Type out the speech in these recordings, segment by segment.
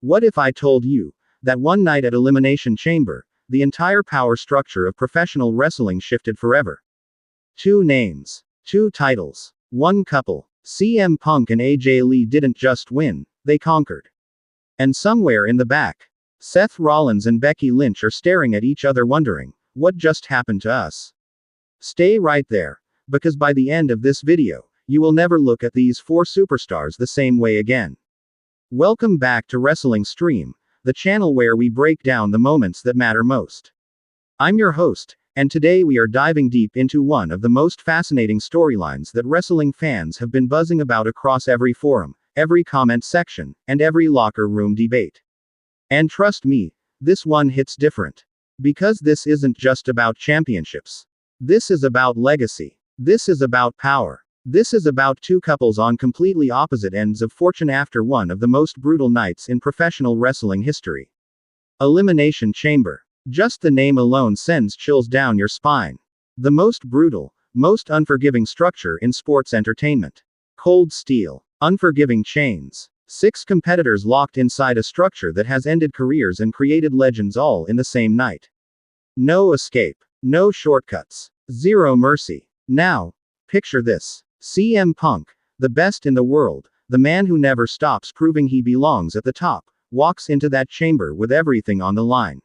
What if I told you that one night at Elimination Chamber, the entire power structure of professional wrestling shifted forever? Two names, two titles, one couple. CM Punk and AJ Lee didn't just win, they conquered. And somewhere in the back, Seth Rollins and Becky Lynch are staring at each other wondering, what just happened to us? Stay right there, because by the end of this video, you will never look at these four superstars the same way again. Welcome back to Wrestling Stream, the channel where we break down the moments that matter most. I'm your host, and today we are diving deep into one of the most fascinating storylines that wrestling fans have been buzzing about across every forum, every comment section, and every locker room debate. And trust me, this one hits different. Because this isn't just about championships. This is about legacy. This is about power. This is about two couples on completely opposite ends of fortune after one of the most brutal nights in professional wrestling history. Elimination Chamber. Just the name alone sends chills down your spine. The most brutal, most unforgiving structure in sports entertainment. Cold steel. Unforgiving chains. 6 competitors locked inside a structure that has ended careers and created legends all in the same night. No escape. No shortcuts. Zero mercy. Now, picture this. CM Punk, the best in the world, the man who never stops proving he belongs at the top, walks into that chamber with everything on the line.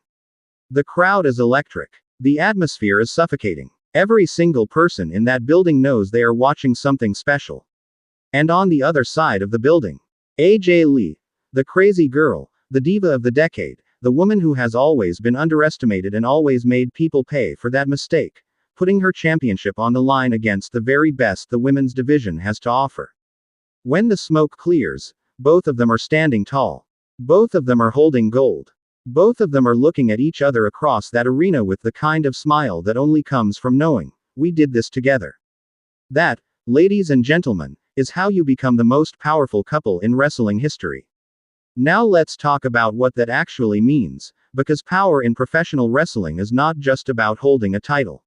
The crowd is electric. The atmosphere is suffocating. Every single person in that building knows they are watching something special. And on the other side of the building, AJ Lee, the crazy girl, the diva of the decade, the woman who has always been underestimated and always made people pay for that mistake, putting her championship on the line against the very best the women's division has to offer. When the smoke clears, both of them are standing tall. Both of them are holding gold. Both of them are looking at each other across that arena with the kind of smile that only comes from knowing, we did this together. That, ladies and gentlemen, is how you become the most powerful couple in wrestling history. Now let's talk about what that actually means, because power in professional wrestling is not just about holding a title.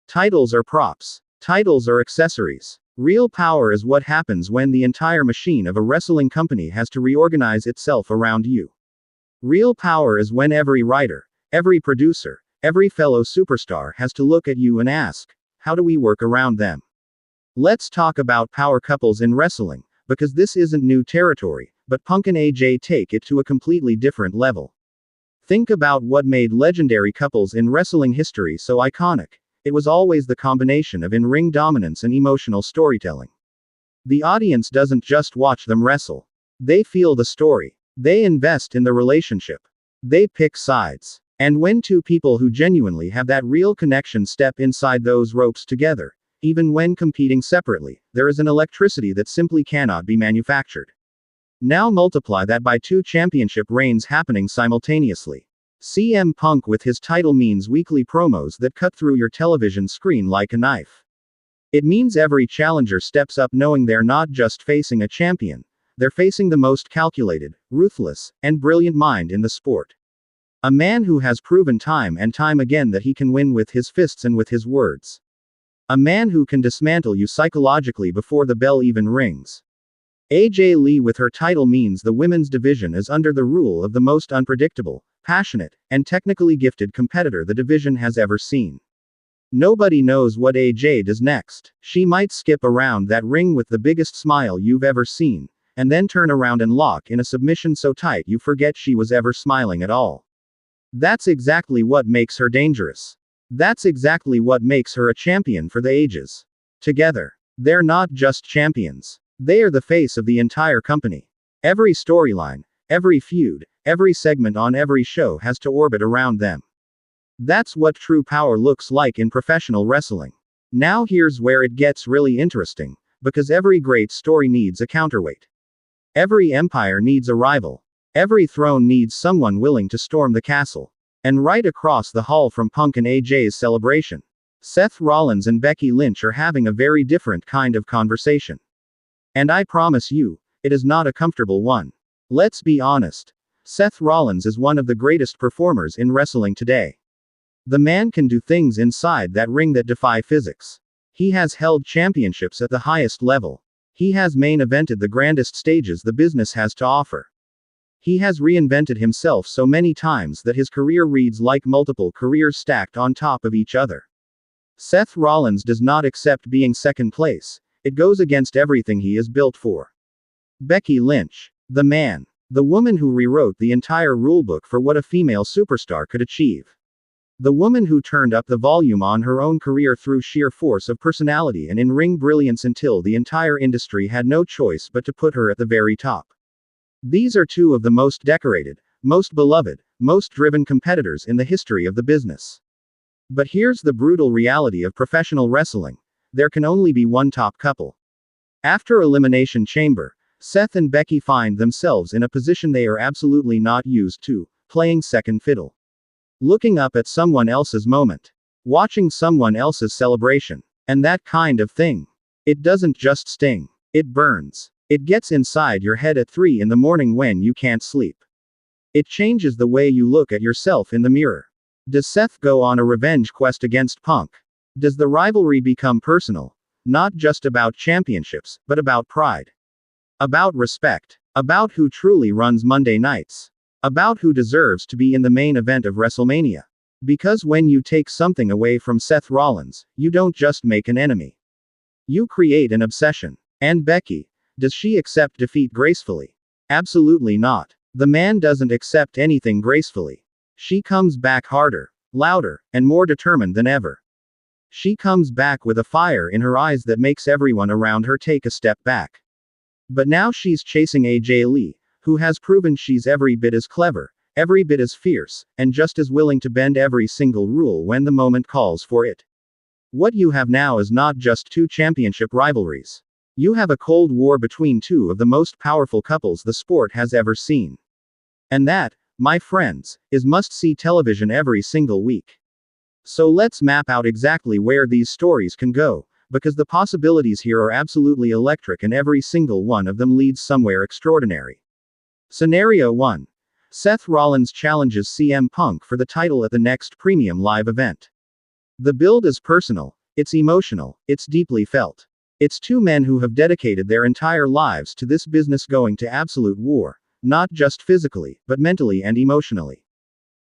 Titles are props. Titles are accessories. Real power is what happens when the entire machine of a wrestling company has to reorganize itself around you. Real power is when every writer, every producer, every fellow superstar has to look at you and ask, how do we work around them? Let's talk about power couples in wrestling, because this isn't new territory, but Punk and AJ take it to a completely different level. Think about what made legendary couples in wrestling history so iconic. It was always the combination of in-ring dominance and emotional storytelling. The audience doesn't just watch them wrestle. They feel the story. They invest in the relationship. They pick sides. And when two people who genuinely have that real connection step inside those ropes together, even when competing separately, there is an electricity that simply cannot be manufactured. Now multiply that by 2 championship reigns happening simultaneously. CM Punk with his title means weekly promos that cut through your television screen like a knife. It means every challenger steps up knowing they're not just facing a champion, they're facing the most calculated, ruthless, and brilliant mind in the sport. A man who has proven time and time again that he can win with his fists and with his words. A man who can dismantle you psychologically before the bell even rings. AJ Lee with her title means the women's division is under the rule of the most unpredictable, passionate, and technically gifted competitor the division has ever seen. Nobody knows what AJ does next. She might skip around that ring with the biggest smile you've ever seen, and then turn around and lock in a submission so tight you forget she was ever smiling at all. That's exactly what makes her dangerous. That's exactly what makes her a champion for the ages. Together, they're not just champions. They are the face of the entire company. Every storyline, every feud, every segment on every show has to orbit around them. That's what true power looks like in professional wrestling. Now here's where it gets really interesting, because every great story needs a counterweight. Every empire needs a rival. Every throne needs someone willing to storm the castle. And right across the hall from Punk and AJ's celebration, Seth Rollins and Becky Lynch are having a very different kind of conversation. And I promise you, it is not a comfortable one. Let's be honest. Seth Rollins is one of the greatest performers in wrestling today. The man can do things inside that ring that defy physics. He has held championships at the highest level. He has main evented the grandest stages the business has to offer. He has reinvented himself so many times that his career reads like multiple careers stacked on top of each other. Seth Rollins does not accept being second place. It goes against everything he is built for. Becky Lynch. The man. The woman who rewrote the entire rulebook for what a female superstar could achieve. The woman who turned up the volume on her own career through sheer force of personality and in-ring brilliance until the entire industry had no choice but to put her at the very top. These are two of the most decorated, most beloved, most driven competitors in the history of the business. But here's the brutal reality of professional wrestling. There can only be one top couple. After Elimination Chamber, Seth and Becky find themselves in a position they are absolutely not used to, playing second fiddle. Looking up at someone else's moment. Watching someone else's celebration. And that kind of thing. It doesn't just sting. It burns. It gets inside your head at 3 in the morning when you can't sleep. It changes the way you look at yourself in the mirror. Does Seth go on a revenge quest against Punk? Does the rivalry become personal? Not just about championships, but about pride. About respect. About who truly runs Monday nights. About who deserves to be in the main event of WrestleMania. Because when you take something away from Seth Rollins, you don't just make an enemy. You create an obsession. And Becky, does she accept defeat gracefully? Absolutely not. The man doesn't accept anything gracefully. She comes back harder, louder, and more determined than ever. She comes back with a fire in her eyes that makes everyone around her take a step back. But now she's chasing AJ Lee, who has proven she's every bit as clever, every bit as fierce, and just as willing to bend every single rule when the moment calls for it. What you have now is not just two championship rivalries. You have a cold war between two of the most powerful couples the sport has ever seen. And that, my friends, is must-see television every single week. So let's map out exactly where these stories can go, because the possibilities here are absolutely electric and every single one of them leads somewhere extraordinary. Scenario 1. Seth Rollins challenges CM Punk for the title at the next premium live event. The build is personal, it's emotional, it's deeply felt. It's two men who have dedicated their entire lives to this business going to absolute war, not just physically, but mentally and emotionally.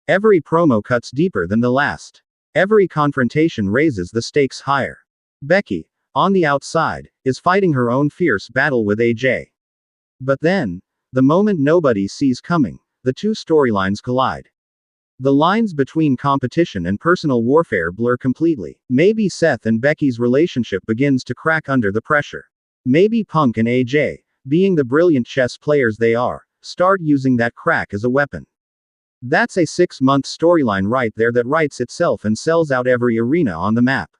Every promo cuts deeper than the last. Every confrontation raises the stakes higher. Becky, on the outside, is fighting her own fierce battle with AJ. But then, the moment nobody sees coming, the two storylines collide. The lines between competition and personal warfare blur completely. Maybe Seth and Becky's relationship begins to crack under the pressure. Maybe Punk and AJ, being the brilliant chess players they are, start using that crack as a weapon. That's a 6-month storyline right there that writes itself and sells out every arena on the map.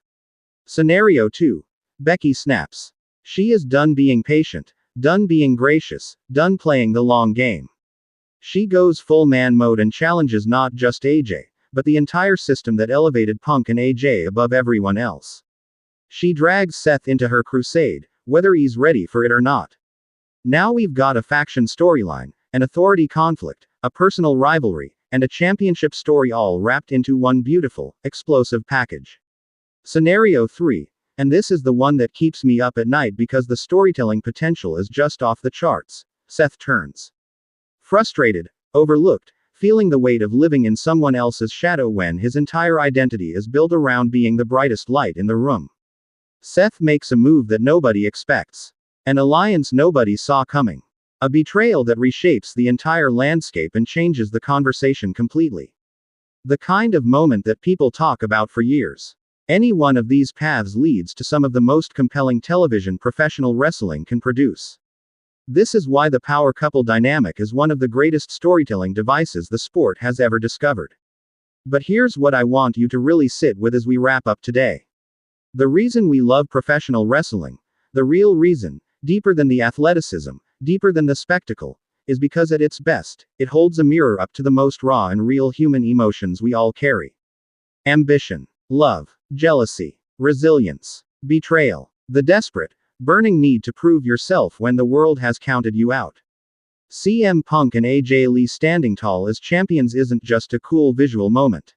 Scenario 2. Becky snaps. She is done being patient, done being gracious, done playing the long game. She goes full man mode and challenges not just AJ, but the entire system that elevated Punk and AJ above everyone else. She drags Seth into her crusade, whether he's ready for it or not. Now we've got a faction storyline, an authority conflict, a personal rivalry, and a championship story all wrapped into one beautiful, explosive package. Scenario 3. And this is the one that keeps me up at night because the storytelling potential is just off the charts. Seth turns. Frustrated, overlooked, feeling the weight of living in someone else's shadow when his entire identity is built around being the brightest light in the room. Seth makes a move that nobody expects. An alliance nobody saw coming. A betrayal that reshapes the entire landscape and changes the conversation completely. The kind of moment that people talk about for years. Any one of these paths leads to some of the most compelling television professional wrestling can produce. This is why the power couple dynamic is one of the greatest storytelling devices the sport has ever discovered. But here's what I want you to really sit with as we wrap up today. The reason we love professional wrestling, the real reason, deeper than the athleticism, deeper than the spectacle, is because at its best, it holds a mirror up to the most raw and real human emotions we all carry. Ambition, love, jealousy, resilience, betrayal, the desperate, burning need to prove yourself when the world has counted you out. CM Punk and AJ Lee standing tall as champions isn't just a cool visual moment.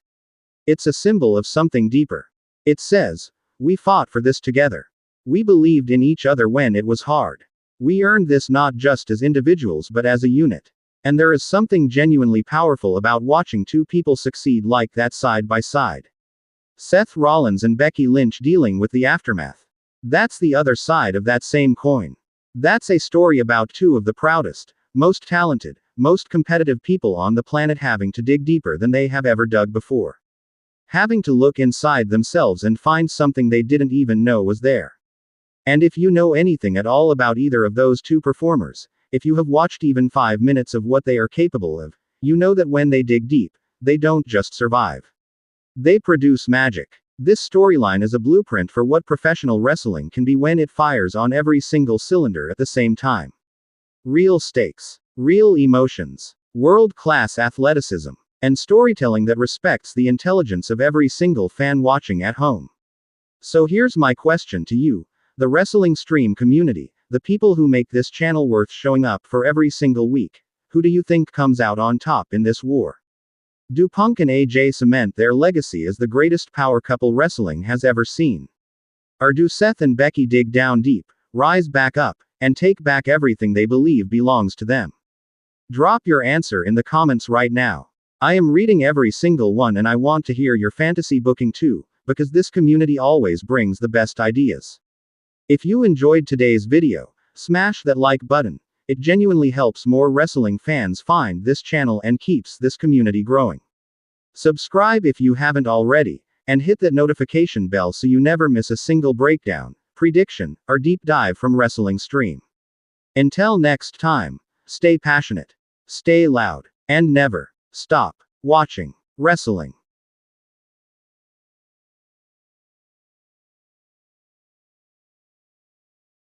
It's a symbol of something deeper. It says, we fought for this together. We believed in each other when it was hard. We earned this not just as individuals but as a unit. And there is something genuinely powerful about watching two people succeed like that side by side. Seth Rollins and Becky Lynch dealing with the aftermath. That's the other side of that same coin. That's a story about two of the proudest, most talented, most competitive people on the planet having to dig deeper than they have ever dug before. Having to look inside themselves and find something they didn't even know was there. And if you know anything at all about either of those two performers, if you have watched even 5 minutes of what they are capable of, you know that when they dig deep, they don't just survive. They produce magic. This storyline is a blueprint for what professional wrestling can be when it fires on every single cylinder at the same time. Real stakes, real emotions, world-class athleticism, and storytelling that respects the intelligence of every single fan watching at home. So here's my question to you, the wrestling stream community, the people who make this channel worth showing up for every single week. Who do you think comes out on top in this war? Do Punk and AJ cement their legacy as the greatest power couple wrestling has ever seen? Or do Seth and Becky dig down deep, rise back up, and take back everything they believe belongs to them? Drop your answer in the comments right now. I am reading every single one and I want to hear your fantasy booking too, because this community always brings the best ideas. If you enjoyed today's video, smash that like button. It genuinely helps more wrestling fans find this channel and keeps this community growing. Subscribe if you haven't already, and hit that notification bell so you never miss a single breakdown, prediction, or deep dive from Wrestling Stream. Until next time, stay passionate, stay loud, and never stop watching wrestling.